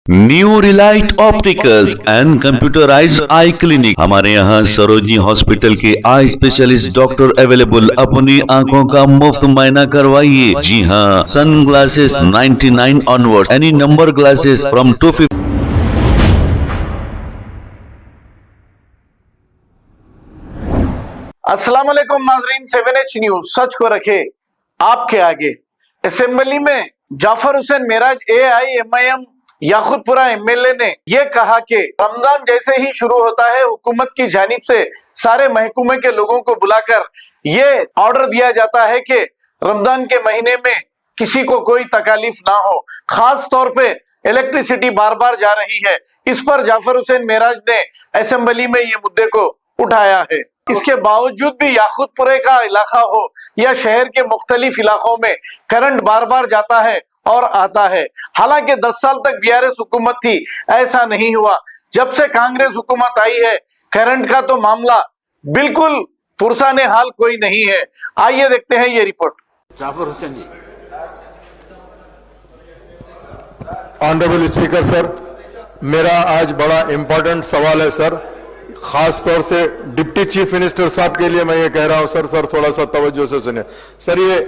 New relight opticals and computerised eye clinic. हमारे यहाँ Sarojini hospital के आई स्पेशलिस्ट डॉक्टर अवेलेबल। अपनी आंखों का मुफ्त मुआयना करवाइए। जी हाँ, sun glasses 99 onward, any number glasses from 250। अस्सलाम वालेकुम नाजरीन, 7H न्यूज सच को रखे आपके आगे। असेंबली में जाफर हुसैन मेराज AIMIM याखूतपुरा MLA ने यह कहा कि रमजान जैसे ही शुरू होता है हुकूमत की जानिब से सारे महकूमे के लोगों को बुलाकर यह ऑर्डर दिया जाता है कि रमजान के महीने में किसी को कोई तकलीफ ना हो। खास तौर पे इलेक्ट्रिसिटी बार बार जा रही है। इस पर जाफर हुसैन मेराज ने असेंबली में ये मुद्दे को उठाया है। इसके बावजूद भी याकूतपुरे का इलाका हो या शहर के मुख्तलिफ इलाकों में करंट बार बार जाता है और आता है। हालांकि 10 साल तक BRS हुकूमत थी, ऐसा नहीं हुआ। जब से कांग्रेस हुकूमत आई है करंट का तो मामला बिल्कुल पुरसाने हाल कोई नहीं है। आइए देखते हैं ये रिपोर्ट। जाफर हुसैन जी। ऑनरेबल स्पीकर सर, मेरा आज बड़ा इंपॉर्टेंट सवाल है सर, खास तौर से डिप्टी चीफ मिनिस्टर साहब के लिए मैं ये कह रहा हूं सर थोड़ा सा तवज्जो से सुने सर। ये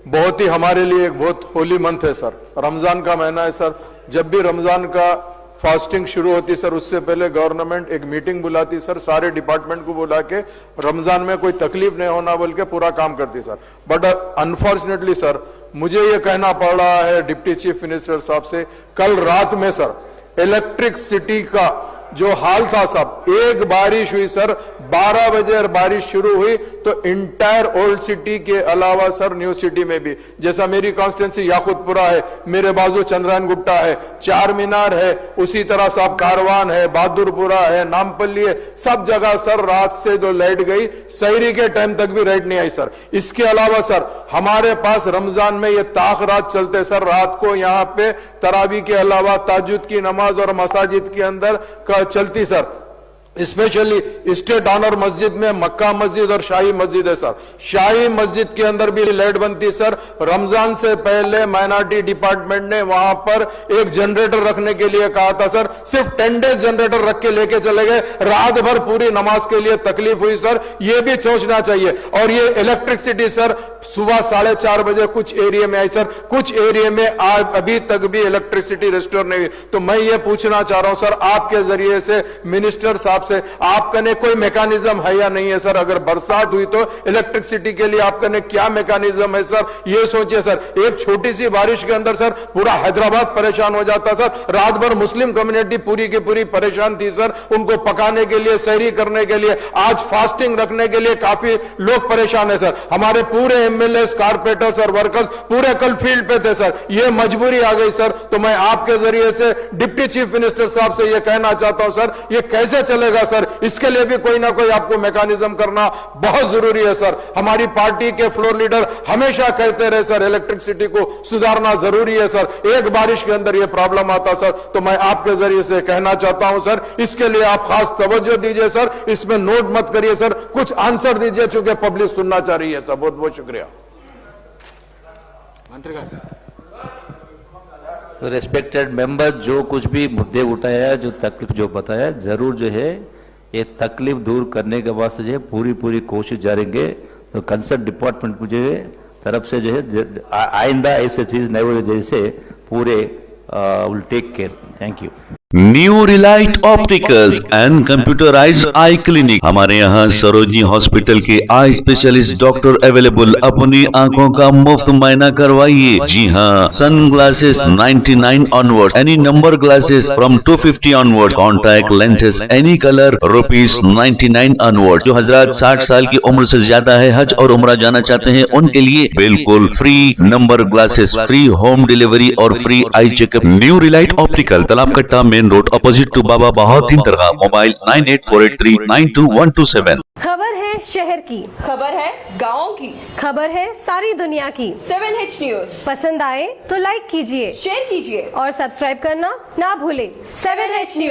बहुत ही हमारे लिए एक बहुत होली मंथ है सर, रमजान का महीना है सर। जब भी रमजान का फास्टिंग शुरू होती सर, उससे पहले गवर्नमेंट एक मीटिंग बुलाती सर, सारे डिपार्टमेंट को बुला के रमजान में कोई तकलीफ नहीं होना बोल के पूरा काम करती सर। बट अनफॉर्चुनेटली सर, मुझे ये कहना पड़ रहा है डिप्टी चीफ मिनिस्टर साहब से, कल रात में सर इलेक्ट्रिसिटी का जो हाल था साहब, एक बारिश हुई सर, 12 बजे बारिश शुरू हुई तो इंटायर ओल्ड सिटी के अलावा सर न्यू सिटी में भी, जैसा मेरी कॉन्स्टिट्यूंसी याकूतपुरा है, मेरे बाजू चंद्रायन गुट्टा है, चार मीनार है, उसी तरह साहब कारवान है, बहादुरपुरा है, नामपल्ली है, सब जगह सर रात से जो लाइट गई, सहरी के टाइम तक भी लाइट नहीं आई सर। इसके अलावा सर हमारे पास रमजान में ये ताक रात चलते सर, रात को यहाँ पे तरावी के अलावा ताजुद की नमाज और मसाजिद के अंदर चलती सर। स्पेशली स्टेट ऑनर मस्जिद में मक्का मस्जिद और शाही मस्जिद है सर। शाही मस्जिद के अंदर भी लाइट बनती सर। रमजान से पहले माइनॉरिटी डिपार्टमेंट ने वहां पर एक जनरेटर रखने के लिए कहा था सर, सिर्फ 10 डेज जनरेटर रख के लेके चले गए, रात भर पूरी नमाज के लिए तकलीफ हुई सर। ये भी सोचना चाहिए। और ये इलेक्ट्रिसिटी सर सुबह 4:30 बजे कुछ एरिया में आई सर, कुछ एरिया में आज अभी तक भी इलेक्ट्रिसिटी रिस्टोर नहीं हुई। तो मैं ये पूछना चाह रहा हूं सर आपके जरिए से मिनिस्टर साहब से, आपका ने कोई मैकेनिज्म है या नहीं है सर? अगर बरसात हुई तो इलेक्ट्रिसिटी के लिए आपका ने क्या मैकेनिज्म है सर? ये सोचिए सर, एक छोटी सी बारिश के अंदर सर पूरा हैदराबाद परेशान हो जाता सर। रात भर मुस्लिम कम्युनिटी पूरी की पूरी परेशान थी सर, उनको पकाने के लिए, सहरी करने के लिए, आज फास्टिंग रखने के लिए काफी लोग परेशान है सर। हमारे पूरे MLAs, कारपोरेटर्स और वर्कर्स पूरे कल फील्ड पे थे सर। ये मजबूरी आ गई सर। तो मैं आपके जरिए से डिप्टी चीफ मिनिस्टर साहब से ये कहना चाहता हूं सर, ये कैसे चलेगा सर? इसके लिए भी कोई ना कोई आपको मैकेनिज्म करना बहुत जरूरी है सर। हमारी पार्टी के फ्लोर लीडर हमेशा कहते रहे सर, इलेक्ट्रिसिटी को सुधारना जरूरी है सर। एक बारिश के अंदर ये प्रॉब्लम आता सर। तो मैं आपके जरिए से कहना चाहता हूं सर, इसके लिए आप खास तवज्जो दीजिए सर, इसमें नोट मत करिए सर, कुछ आंसर दीजिए, चूंकि पब्लिक सुनना चाह रही है सर। बहुत बहुत शुक्रिया। तो रेस्पेक्टेड मेंबर, जो कुछ भी मुद्दे उठाया, जो तकलीफ जो बताया, जरूर जो है ये तकलीफ दूर करने के वास्ते जो है पूरी कोशिश जारेंगे। तो कंसर्न डिपार्टमेंट को जो है तरफ से जो है आइंदा ऐसे चीज नहीं हो जैसे पूरे will take care. Thank you. New relight opticals and computerised eye clinic. हमारे यहाँ सरोजनी हॉस्पिटल के आई स्पेशलिस्ट डॉक्टर अवेलेबल। अपनी आंखों का मुफ्त मुआयना करवाइए। जी हाँ, sun glasses 99 onward, any number glasses from 250 onward, contact lenses any colour ₹99 onward. जो हजरात 60 साल की उम्र से ज्यादा है, हज और उम्रा जाना चाहते हैं, उनके लिए बिल्कुल free number glasses, free home delivery और free eye checkup. New Relight Optical, Talab Katta, main road, opposite to Baba Bahauddin दरगाह। मोबाइल 9848392127। खबर है शहर की, खबर है गाँव की, खबर है सारी दुनिया की। 7H न्यूज पसंद आए तो लाइक कीजिए, शेयर कीजिए और सब्सक्राइब करना ना भूलें। 7H news.